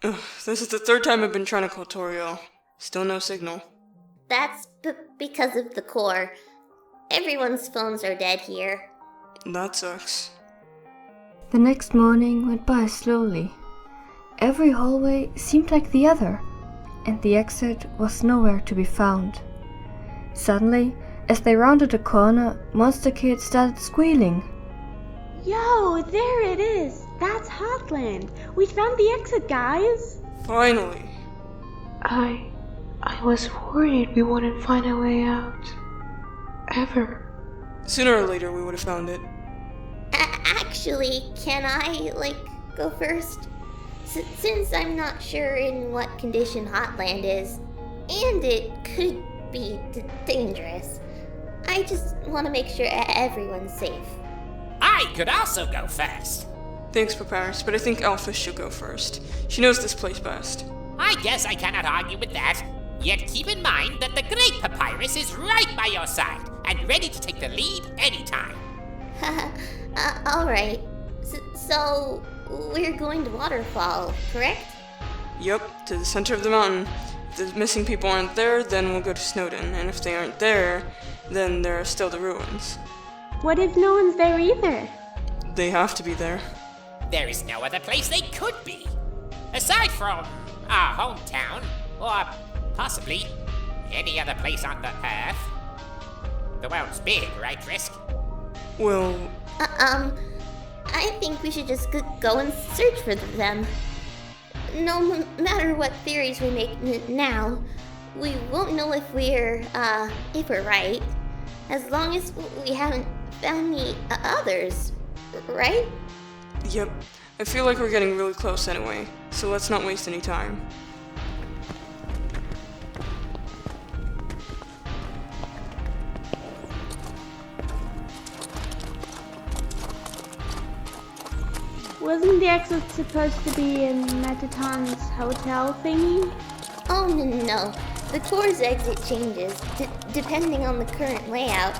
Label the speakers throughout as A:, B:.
A: Ugh, this is the third time I've been trying to call Toriel. Still no signal.
B: That's because of the core. Everyone's phones are dead here.
A: That sucks.
C: The next morning went by slowly. Every hallway seemed like the other, and the exit was nowhere to be found. Suddenly, as they rounded a corner, Monster Kid started squealing.
D: Yo, there it is! That's Hotland! We found the exit, guys!
A: Finally!
E: I was worried we wouldn't find a way out. Ever.
A: Sooner or later we would have found it.
B: Actually, can I, go first? Since I'm not sure in what condition Hotland is, and it could be dangerous, I just want to make sure everyone's safe.
F: I could also go first.
A: Thanks, Papyrus, but I think Alpha should go first. She knows this place best.
F: I guess I cannot argue with that. Yet keep in mind that the Great Papyrus is right by your side and ready to take the lead anytime.
B: Alright. So, we're going to Waterfall, correct?
A: Yup, to the center of the mountain. If the missing people aren't there, then we'll go to Snowdon, and if they aren't there, then there are still the ruins.
D: What if no one's there either?
A: They have to be there.
F: There is no other place they could be. Aside from our hometown, or possibly any other place on the Earth. The world's big, right, Frisk?
A: Well,
B: I think we should just go and search for them. No matter what theories we make now, we won't know if we're right, as long as we haven't found the others, right?
A: yep. I feel like we're getting really close anyway, so let's not waste any time.
D: Wasn't the exit supposed to be in Metaton's hotel thingy?
B: Oh, no. The core's exit changes, depending on the current layout.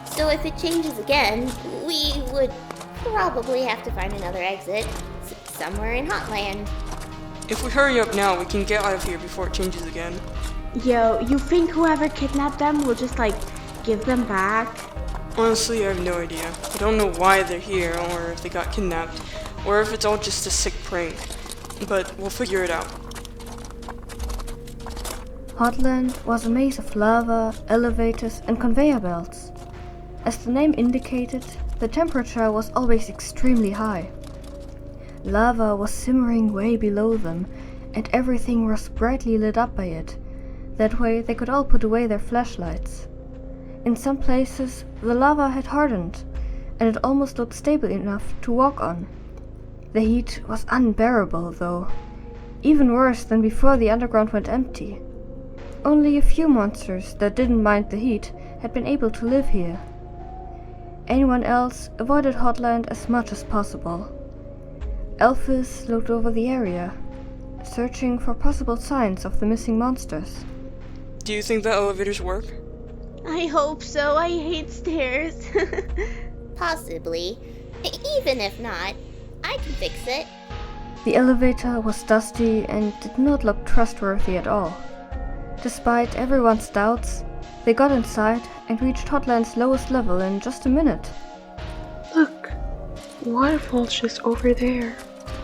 B: So if it changes again, we would probably have to find another exit somewhere in Hotland.
A: If we hurry up now, we can get out of here before it changes again.
D: Yo, you think whoever kidnapped them will just, give them back?
A: Honestly, I have no idea. I don't know why they're here, or if they got kidnapped, or if it's all just a sick prank. But we'll figure it out.
C: Hotland was a maze of lava, elevators, and conveyor belts. As the name indicated, the temperature was always extremely high. Lava was simmering way below them, and everything was brightly lit up by it. That way they could all put away their flashlights. In some places, the lava had hardened, and it almost looked stable enough to walk on. The heat was unbearable, though, even worse than before the underground went empty. Only a few monsters that didn't mind the heat had been able to live here. Anyone else avoided Hotland as much as possible. Elphys looked over the area, searching for possible signs of the missing monsters.
A: Do you think the elevators work?
D: I hope so. I hate stairs.
B: Possibly. Even if not, I can fix it.
C: The elevator was dusty and did not look trustworthy at all. Despite everyone's doubts, they got inside and reached Hotland's lowest level in just a minute.
E: Look, waterfall's just over there.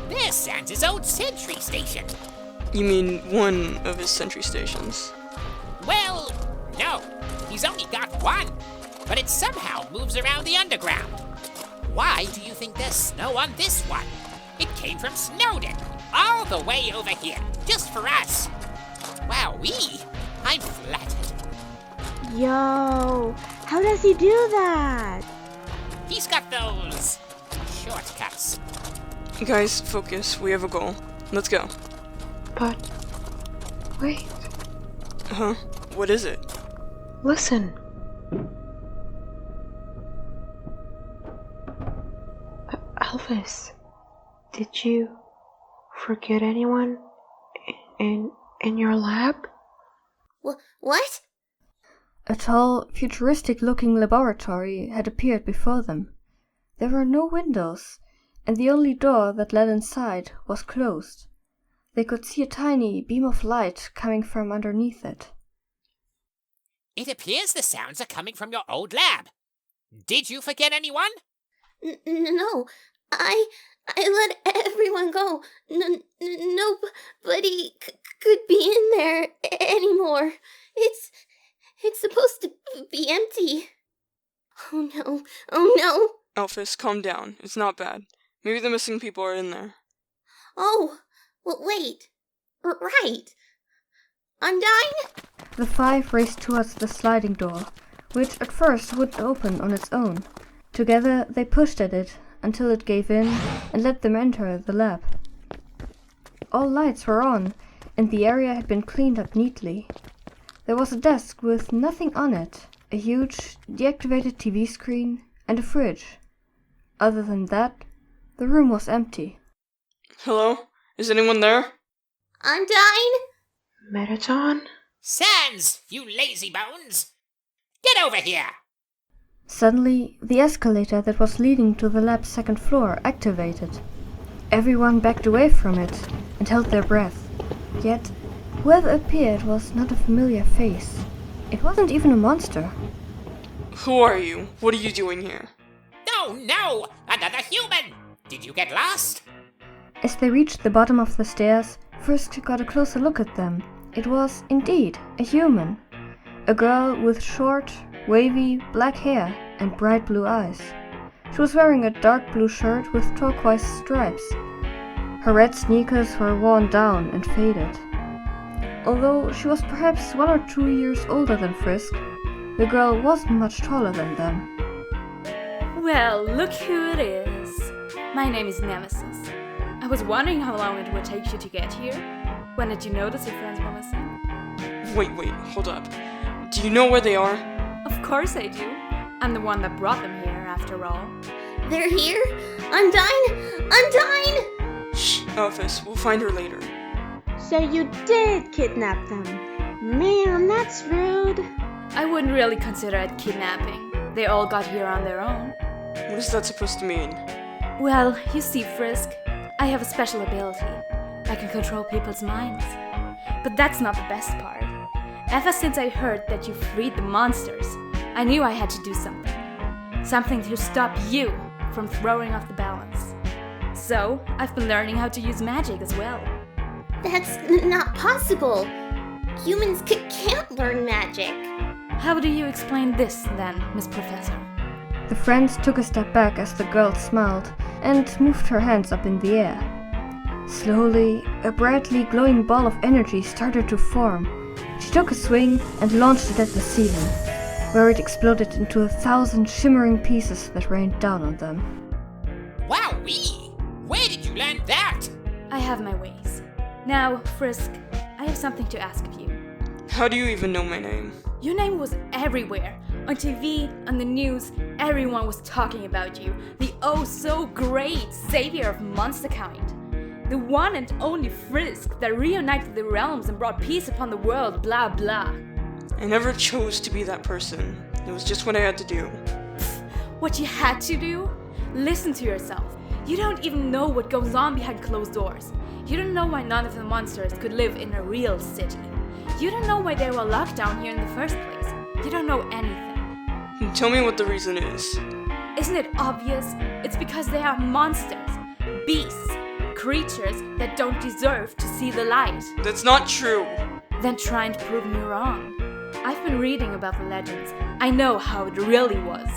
F: There's Sans' old sentry station.
A: You mean one of his sentry stations?
F: Well, no. He's only got one. But it somehow moves around the underground. Why do you think there's snow on this one? It came from Snowdon, all the way over here, just for us. Wowee, I'm flattered.
D: Yo, how does he do that?
F: He's got those shortcuts.
A: Guys, focus. We have a goal. Let's go.
E: But wait,
A: Huh? What is it?
E: listen. Elvis, did you forget anyone in your lab?
B: What?
C: A tall, futuristic-looking laboratory had appeared before them. There were no windows, and the only door that led inside was closed. they could see a tiny beam of light coming from underneath it.
F: It appears the sounds are coming from your old lab. Did you forget anyone?
B: No, I let everyone go. Nobody could be in there anymore. It's supposed to be empty. Oh no.
A: Elphys, calm down. It's not bad. Maybe the missing people are in there.
B: Oh, well, wait. Right. Undyne?
C: The five raced towards the sliding door, which at first wouldn't open on its own. Together they pushed at it until it gave in and let them enter the lab. All lights were on, and the area had been cleaned up neatly. There was a desk with nothing on it, a huge, deactivated TV screen, and a fridge. Other than that, the room was empty.
A: Hello? Is anyone there?
B: Undyne?
E: Metaton?
F: Sans, you lazy bones! Get over here!
C: Suddenly, the escalator that was leading to the lab's second floor activated. Everyone backed away from it and held their breath. Yet, whoever appeared was not a familiar face. It wasn't even a monster.
A: Who are you? What are you doing here?
F: No! Another human! Did you get lost?
C: As they reached the bottom of the stairs, Frisk got a closer look at them. It was, indeed, a human. A girl with short, wavy, black hair and bright blue eyes. She was wearing a dark blue shirt with turquoise stripes. Her red sneakers were worn down and faded. Although she was perhaps 1 or 2 years older than Frisk, the girl wasn't much taller than them.
G: Well, look who it is. My name is Nemesis. I was wondering how long it would take you to get here. When did you notice your friends were missing?
A: Wait, hold up. Do you know where they are?
G: Of course I do. I'm the one that brought them here, after all.
B: They're here? Undyne?
A: Shh, Elphys, we'll find her later.
D: So you did kidnap them. Man, that's rude.
G: I wouldn't really consider it kidnapping. They all got here on their own.
A: What is that supposed to mean?
G: Well, you see, Frisk, I have a special ability. I can control people's minds. But that's not the best part. Ever since I heard that you freed the monsters, I knew I had to do something. Something to stop you from throwing off the balance. So, I've been learning how to use magic as well.
B: That's not possible. Humans can't learn magic.
G: How do you explain this, then, Miss Professor?
C: The friends took a step back as the girl smiled and moved her hands up in the air. Slowly, a brightly glowing ball of energy started to form. She took a swing and launched it at the ceiling, where it exploded into 1,000 shimmering pieces that rained down on them.
F: Wowee! Where did you learn that?
G: I have my ways. Now, Frisk, I have something to ask of you.
A: How do you even know my name?
G: Your name was everywhere. On TV, on the news, everyone was talking about you. The oh-so-great savior of monsterkind. The one and only Frisk that reunited the realms and brought peace upon the world, blah blah.
A: I never chose to be that person. It was just what I had to do.
G: What you had to do? Listen to yourself. You don't even know what goes on behind closed doors. You don't know why none of the monsters could live in a real city. You don't know why they were locked down here in the first place. You don't know anything.
A: Tell me what the reason is.
G: Isn't it obvious? It's because they are monsters, beasts, creatures that don't deserve to see the light.
A: That's not true.
G: Then try and prove me wrong. I've been reading about the legends. I know how it really was.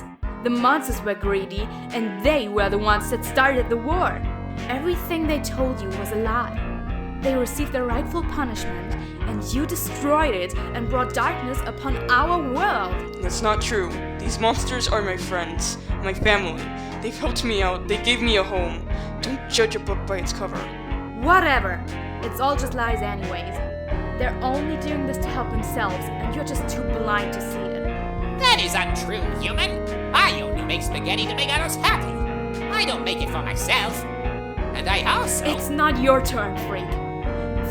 G: The monsters were greedy, and they were the ones that started the war. Everything they told you was a lie. They received their rightful punishment, and you destroyed it and brought darkness upon our world.
A: That's not true. These monsters are my friends, my family. They've helped me out. They gave me a home. Don't judge a book by its cover.
G: Whatever. It's all just lies anyways. They're only doing this to help themselves, and you're just too blind to see it.
F: That is untrue, human. I only make spaghetti to make others happy. I don't make it for myself. And I also...
G: It's not your turn, freak.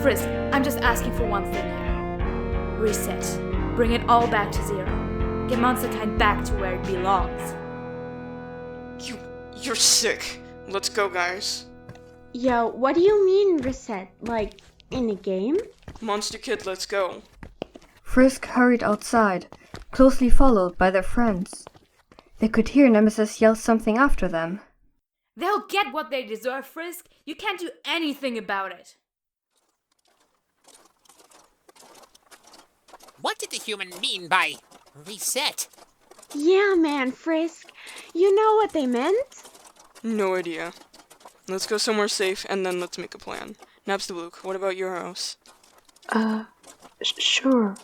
G: Frisk, I'm just asking for one thing here. Reset. Bring it all back to zero. Get monsterkind back to where it belongs.
A: You're sick. Let's go, guys.
D: Yo, what do you mean reset? Like, In a game?
A: Monster Kid, let's go.
C: Frisk hurried outside, closely followed by their friends. They could hear Nemesis yell something after them.
G: They'll get what they deserve, Frisk. You can't do anything about it.
F: What did the human mean by reset?
D: Yeah, man, Frisk. You know what they meant?
A: No idea. Let's go somewhere safe and then let's make a plan. Napstablook, what about your house?
E: Sure.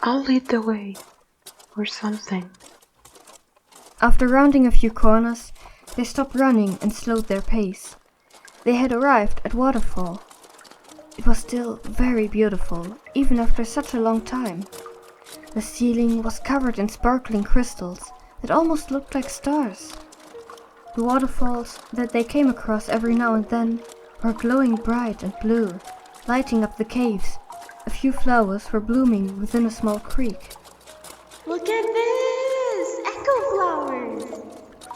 E: I'll lead the way. Or something.
C: After rounding a few corners, they stopped running and slowed their pace. They had arrived at Waterfall. It was still very beautiful, even after such a long time. The ceiling was covered in sparkling crystals that almost looked like stars. The waterfalls that they came across every now and then were glowing bright and blue, lighting up the caves. A few flowers were blooming within a small creek.
D: Look at this! Echo flowers!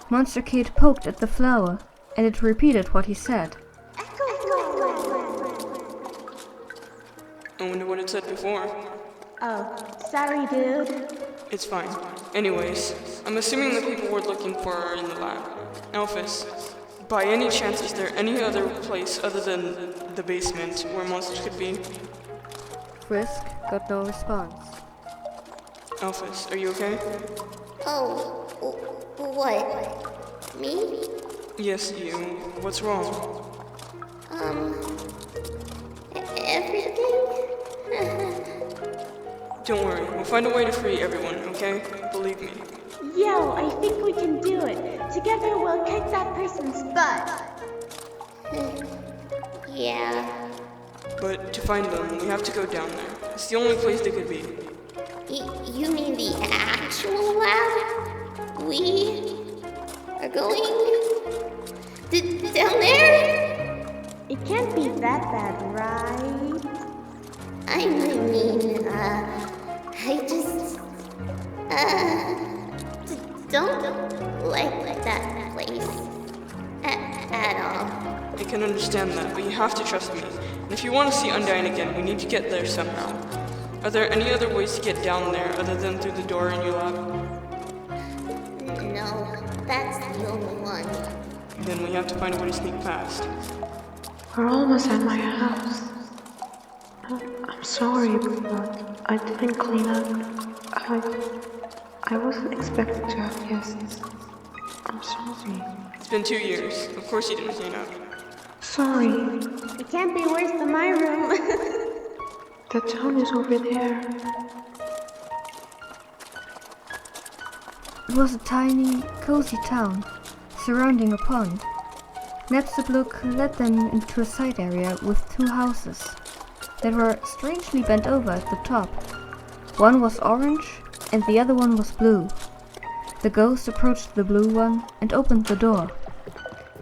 C: Monster Kid poked at the flower, and it repeated what he said.
D: Echo flowers!
A: I wonder what it said before.
D: Oh, sorry, dude.
A: It's fine. Anyways, I'm assuming the people we're looking for are in the lab. Elphys, by any chance is there any other place other than the basement where monsters could be?
C: Frisk got no response.
A: Elphys, are you okay?
B: Oh, what? Me?
A: Yes, you. What's wrong?
B: Everything?
A: Don't worry, we'll find a way to free everyone, okay? Believe me.
D: Yo, I think we can do it. Together we'll kick that person's butt.
B: Yeah.
A: But to find them, we have to go down there. It's the only place they could be.
B: You mean the actual lab? We are going down there?
D: It can't be that bad, right?
B: I mean, I just, don't like that place at all.
A: I can understand that, but you have to trust me. And if you want to see Undyne again, we need to get there somehow. Are there any other ways to get down there other than through the door in your lab?
B: No, that's the only one.
A: Then we have to find a way to sneak past.
E: We're almost at my house. I'm sorry, but I didn't clean up. I wasn't expecting to have guests. I'm sorry.
A: It's been 2 years. Of course you didn't clean up.
E: Sorry.
D: It can't be worse than my room.
E: The town is over there.
C: It was a tiny, cozy town, surrounding a pond. Napstablook led them into a side area with 2 houses that were strangely bent over at the top. One was orange and the other one was blue. The ghost approached the blue one and opened the door.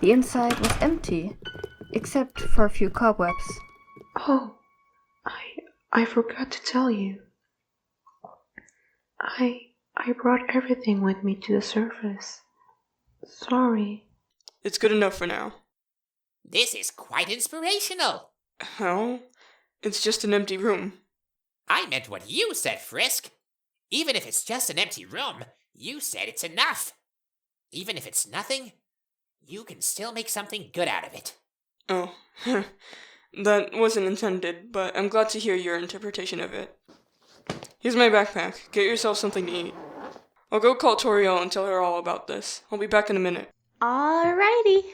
C: The inside was empty, except for a few cobwebs.
E: Oh, I forgot to tell you. I brought everything with me to the surface. Sorry.
A: It's good enough for now.
F: This is quite inspirational.
A: How? It's just an empty room.
F: I meant what you said, Frisk. Even if it's just an empty room, you said it's enough. Even if it's nothing, you can still make something good out of it.
A: Oh, that wasn't intended, but I'm glad to hear your interpretation of it. Here's my backpack. Get yourself something to eat. I'll go call Toriel and tell her all about this. I'll be back in a minute.
D: Alrighty.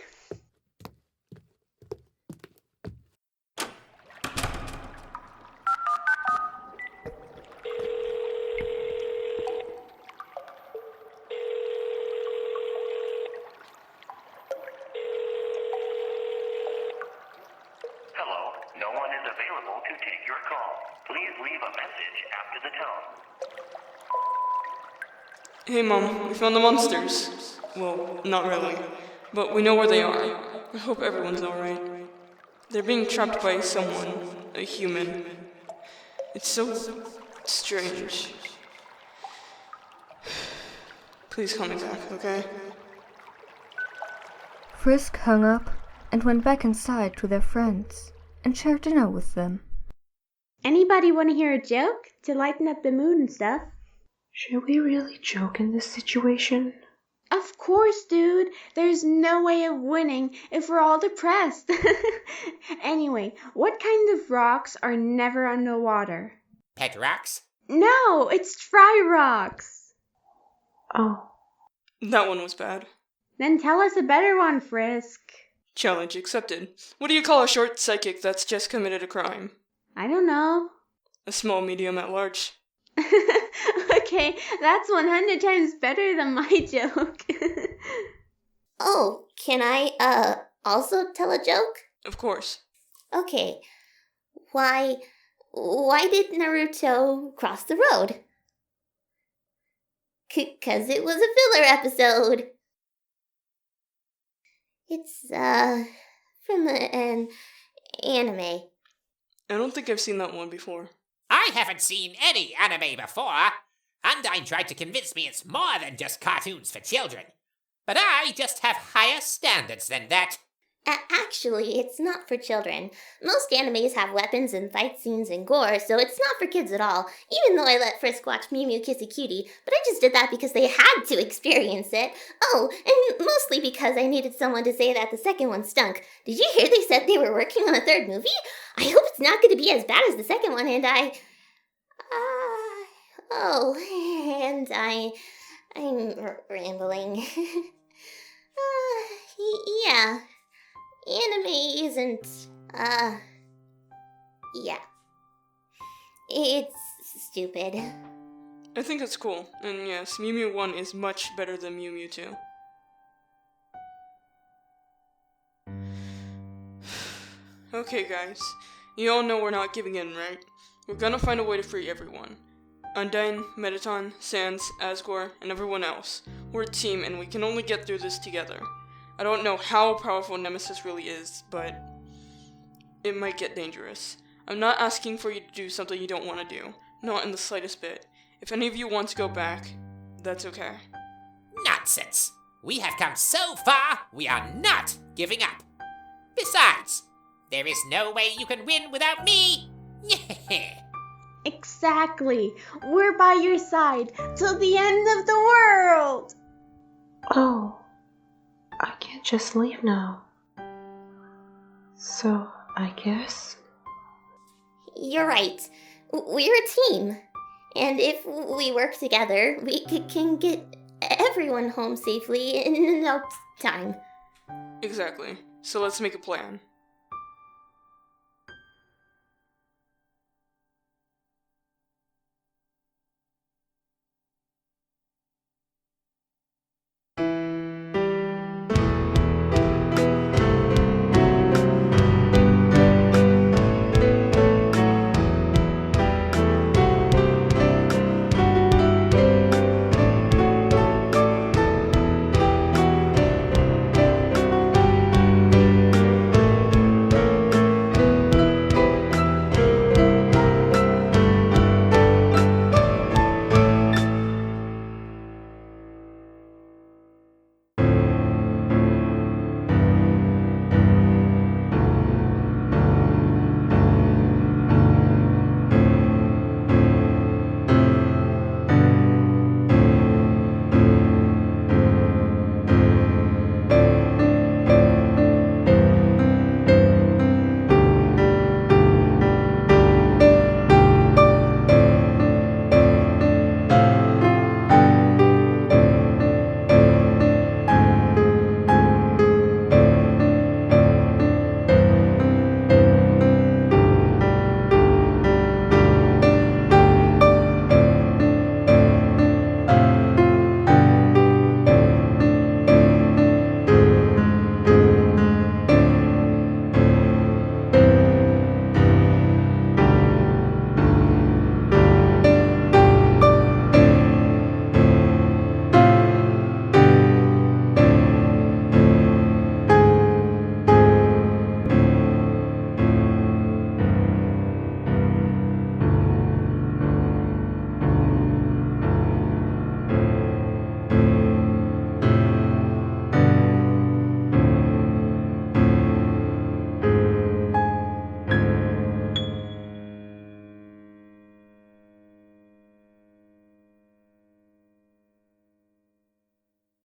H: Hello, no one is available to take your call. Please leave a message after the tone.
A: Hey Mom, we found the monsters. Well, not really, but we know where they are. I hope everyone's alright. They're being trapped by someone, a human. It's so strange. Please call me back, okay?
C: Frisk hung up and went back inside to their friends. and share dinner with them.
D: Anybody want to hear a joke to lighten up the mood and stuff?
E: Should we really joke in this situation?
D: Of course, dude. There's no way of winning if we're all depressed. Anyway, what kind of rocks are never underwater?
F: Pet rocks?
D: No, it's dry rocks.
E: Oh,
A: That one was bad.
D: Then tell us a better one, Frisk.
A: Challenge accepted. What do you call a short psychic that's just committed a crime?
D: I don't know.
A: A small medium at large.
D: Okay, that's 100 times better than my joke.
B: Oh, can I, also tell a joke?
A: Of course.
B: Okay. Why did Naruto cross the road? 'Cause it was a filler episode. It's, from an anime.
A: I don't think I've seen that one before.
F: I haven't seen any anime before. Undyne tried to convince me it's more than just cartoons for children. But I just have higher standards than that.
B: Actually, it's not for children. Most animes have weapons and fight scenes and gore, so it's not for kids at all, even though I let Frisk watch Mew Mew Kiss a Cutie, but I just did that because they had to experience it. Oh, and mostly because I needed someone to say that the second one stunk. Did you hear they said they were working on a third movie? I hope it's not going to be as bad as the second one, and I'm rambling. Yeah. Anime isn't, yeah. It's stupid.
A: I think it's cool, and yes, Mew Mew 1 is much better than Mew Mew 2. Okay guys, you all know we're not giving in, right? We're gonna find a way to free everyone. Undyne, Mettaton, Sans, Asgore, and everyone else. We're a team and we can only get through this together. I don't know how powerful Nemesis really is, but it might get dangerous. I'm not asking for you to do something you don't want to do. Not in the slightest bit. If any of you want to go back, that's okay.
F: Nonsense. We have come so far, we are not giving up. Besides, there is no way you can win without me.
D: Exactly. We're by your side till the end of the world.
E: oh. I can't just leave now. So, I guess?
B: You're right. We're a team. And if we work together, we can get everyone home safely in no time.
A: Exactly. So let's make a plan.